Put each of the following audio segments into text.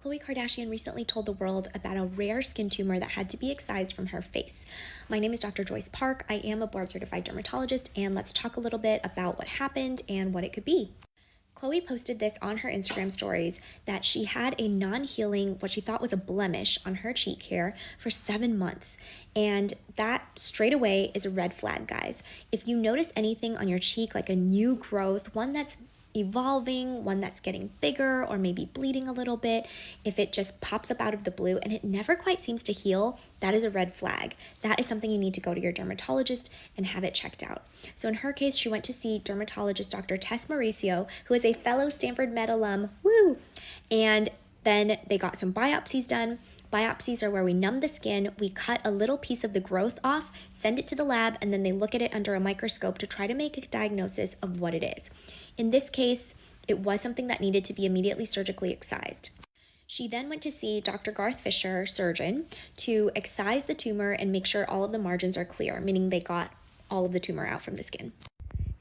Khloe Kardashian recently told the world about a rare skin tumor that had to be excised from her face. My name is Dr. Joyce Park. I am a board-certified dermatologist, and let's talk a little bit about what happened and what it could be. Khloe posted this on her Instagram stories that she had a non-healing, what she thought was a blemish on her cheek hair for 7 months. And that straight away is a red flag, guys. If you notice anything on your cheek, like a new growth, one that's evolving, one that's getting bigger or maybe bleeding a little bit, if it just pops up out of the blue and it never quite seems to heal, that is a red flag. That is something you need to go to your dermatologist and have it checked out. So in her case, she went to see dermatologist Dr. Tess Mauricio, who is a fellow Stanford Med alum, and then they got some biopsies done. Biopsies are where we numb the skin, we cut a little piece of the growth off, send it to the lab, and then they look at it under a microscope to try to make a diagnosis of what it is. In this case, it was something that needed to be immediately surgically excised. She then went to see Dr. Garth Fisher, surgeon, to excise the tumor and make sure all of the margins are clear, meaning they got all of the tumor out from the skin.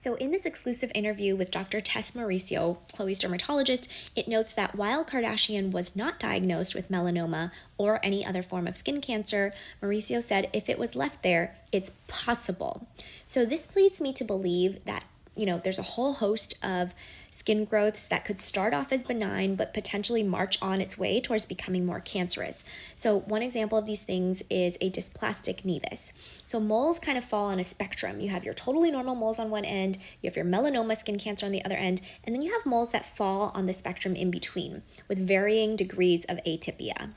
So in this exclusive interview with Dr. Tess Mauricio, Khloe's dermatologist, it notes that while Kardashian was not diagnosed with melanoma or any other form of skin cancer, Mauricio said if it was left there, it's possible. So this leads me to believe that, there's a whole host of skin growths that could start off as benign but potentially march on its way towards becoming more cancerous. So one example of these things is a dysplastic nevus. So moles kind of fall on a spectrum. You have your totally normal moles on one end, you have your melanoma skin cancer on the other end, and then you have moles that fall on the spectrum in between with varying degrees of atypia.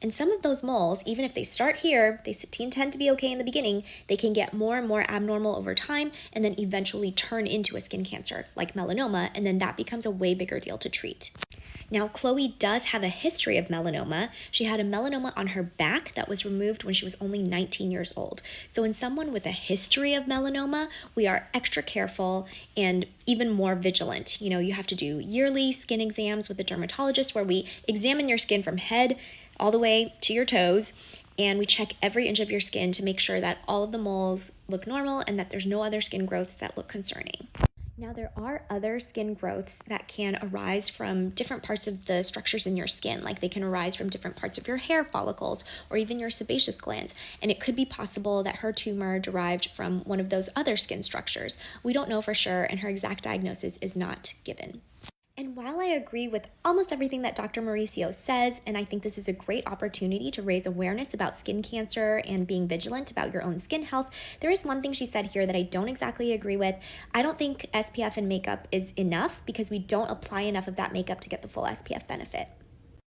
And some of those moles, even if they start here, they tend to be okay in the beginning, they can get more and more abnormal over time and then eventually turn into a skin cancer like melanoma, and then that becomes a way bigger deal to treat. Now, Khloe does have a history of melanoma. She had a melanoma on her back that was removed when she was only 19 years old. So in someone with a history of melanoma, we are extra careful and even more vigilant. You have to do yearly skin exams with a dermatologist where we examine your skin from head all the way to your toes, and we check every inch of your skin to make sure that all of the moles look normal and that there's no other skin growths that look concerning. Now, there are other skin growths that can arise from different parts of the structures in your skin, like they can arise from different parts of your hair follicles or even your sebaceous glands, and it could be possible that her tumor derived from one of those other skin structures. We don't know for sure, and her exact diagnosis is not given. And while I agree with almost everything that Dr. Mauricio says, and I think this is a great opportunity to raise awareness about skin cancer and being vigilant about your own skin health, there is one thing she said here that I don't exactly agree with. I don't think SPF in makeup is enough because we don't apply enough of that makeup to get the full SPF benefit.